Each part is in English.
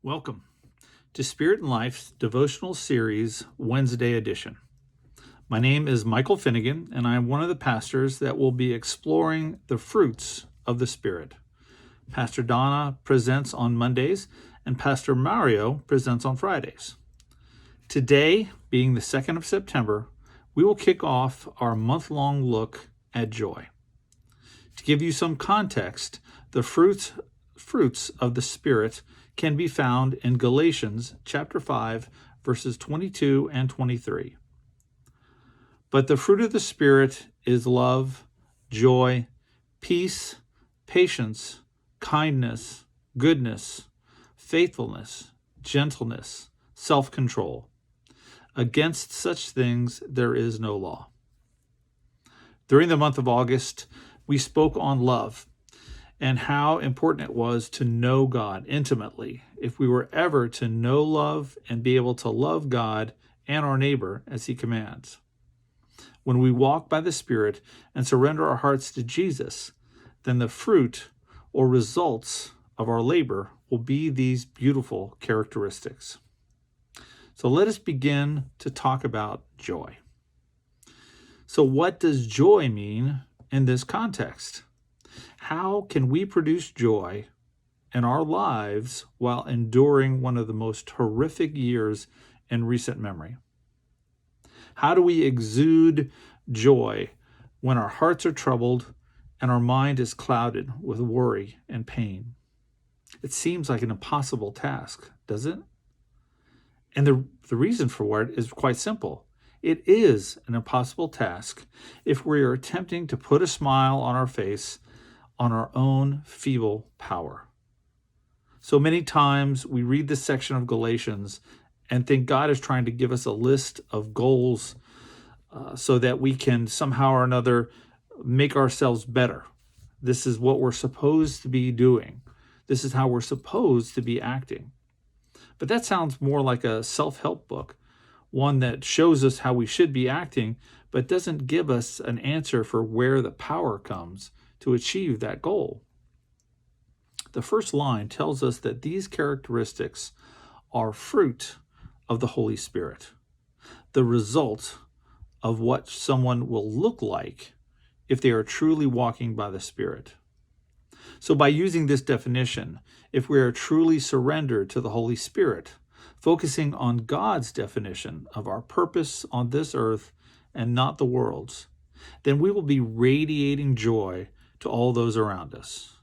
Welcome to Spirit and Life's devotional series, Wednesday edition. My name is Michael Finnegan, and I am one of the pastors that will be exploring the fruits of the Spirit. Pastor Donna presents on Mondays, and Pastor Mario presents on Fridays. Today, being the 2nd of September, we will kick off our month-long look at joy. To give you some context, the fruits of the Spirit can be found in Galatians chapter 5, verses 22 and 23. But the fruit of the Spirit is love, joy, peace, patience, kindness, goodness, faithfulness, gentleness, self-control. Against such things there is no law. During the month of August, we spoke on love and how important it was to know God intimately if we were ever to know love and be able to love God and our neighbor as He commands. When we walk by the Spirit and surrender our hearts to Jesus, then the fruit or results of our labor will be these beautiful characteristics. So let us begin to talk about joy. So what does joy mean in this context? How can we produce joy in our lives while enduring one of the most horrific years in recent memory? How do we exude joy when our hearts are troubled and our mind is clouded with worry and pain? It seems like an impossible task, doesn't it? And the reason for it is quite simple. It is an impossible task if we are attempting to put a smile on our face on our own feeble power. So many times we read this section of Galatians and think God is trying to give us a list of goals so that we can somehow or another make ourselves better. This is what we're supposed to be doing. This is how we're supposed to be acting. But that sounds more like a self-help book, one that shows us how we should be acting, but doesn't give us an answer for where the power comes to achieve that goal. The first line tells us that these characteristics are fruit of the Holy Spirit, the result of what someone will look like if they are truly walking by the Spirit. So by using this definition, if we are truly surrendered to the Holy Spirit, focusing on God's definition of our purpose on this earth and not the world's, then we will be radiating joy to all those around us.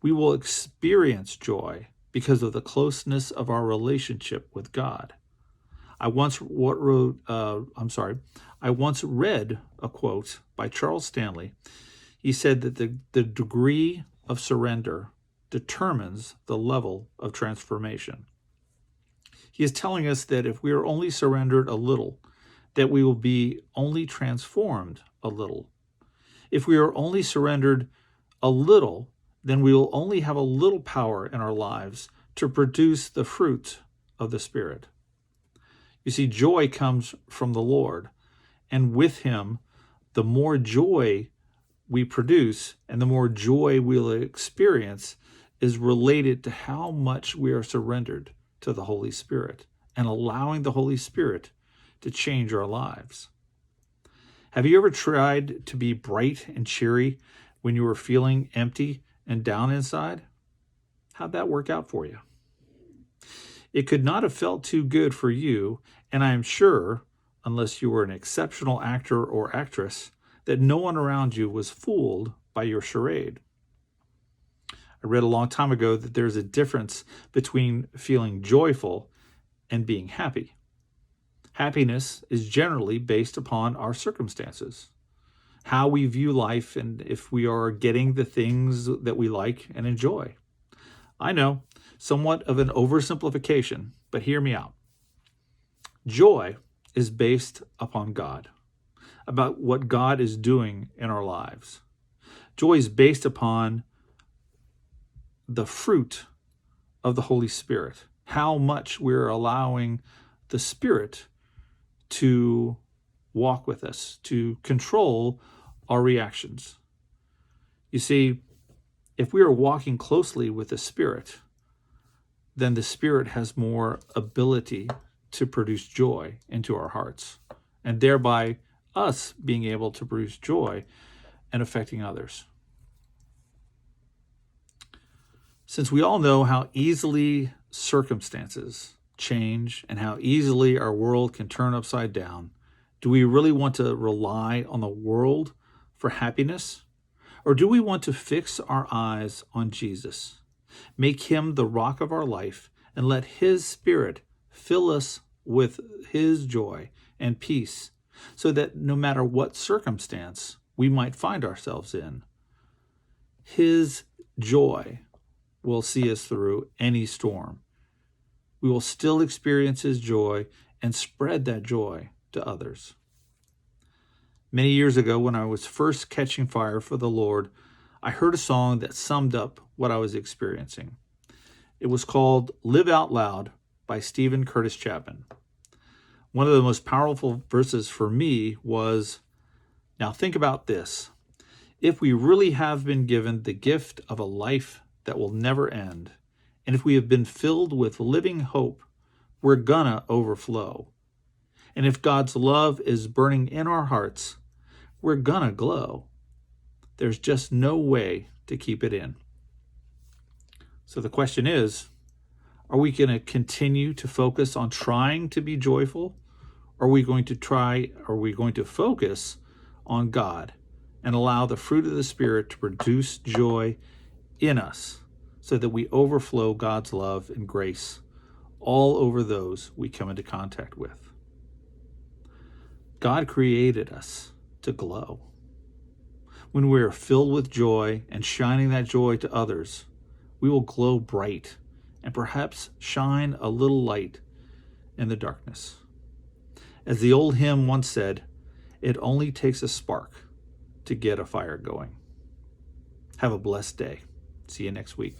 We will experience joy because of the closeness of our relationship with God. I once read a quote by Charles Stanley. He said that the degree of surrender determines the level of transformation. He is telling us that if we are only surrendered a little, that we will be only transformed a little. If we are only surrendered a little, then we will only have a little power in our lives to produce the fruit of the Spirit. You see, joy comes from the Lord, and with Him, the more joy we produce and the more joy we'll experience is related to how much we are surrendered to the Holy Spirit and allowing the Holy Spirit to change our lives. Have you ever tried to be bright and cheery when you were feeling empty and down inside? How'd that work out for you? It could not have felt too good for you, and I am sure, unless you were an exceptional actor or actress, that no one around you was fooled by your charade. I read a long time ago that there's a difference between feeling joyful and being happy. Happiness is generally based upon our circumstances, how we view life, and if we are getting the things that we like and enjoy. I know, somewhat of an oversimplification, but hear me out. Joy is based upon God, about what God is doing in our lives. Joy is based upon the fruit of the Holy Spirit, how much we're allowing the Spirit to walk with us, to control our reactions. You see, if we are walking closely with the Spirit, then the Spirit has more ability to produce joy into our hearts, and thereby us being able to produce joy and affecting others. Since we all know how easily circumstances change and how easily our world can turn upside down, do we really want to rely on the world for happiness? Or do we want to fix our eyes on Jesus, make him the rock of our life, and let his Spirit fill us with his joy and peace, so that no matter what circumstance we might find ourselves in, his joy will see us through any storm. We will still experience his joy and spread that joy to others. Many years ago, when I was first catching fire for the Lord, I heard a song that summed up what I was experiencing. It was called Live Out Loud by Stephen Curtis Chapman. One of the most powerful verses for me was, "Now think about this. If we really have been given the gift of a life that will never end, and if we have been filled with living hope, we're gonna overflow. And if God's love is burning in our hearts, we're gonna glow. There's just no way to keep it in." So the question is, are we going to continue to focus on trying to be joyful? Or are we going to focus on God and allow the fruit of the Spirit to produce joy in us so that we overflow God's love and grace all over those we come into contact with? God created us to glow. When we are filled with joy and shining that joy to others, we will glow bright and perhaps shine a little light in the darkness. As the old hymn once said, it only takes a spark to get a fire going. Have a blessed day. See you next week.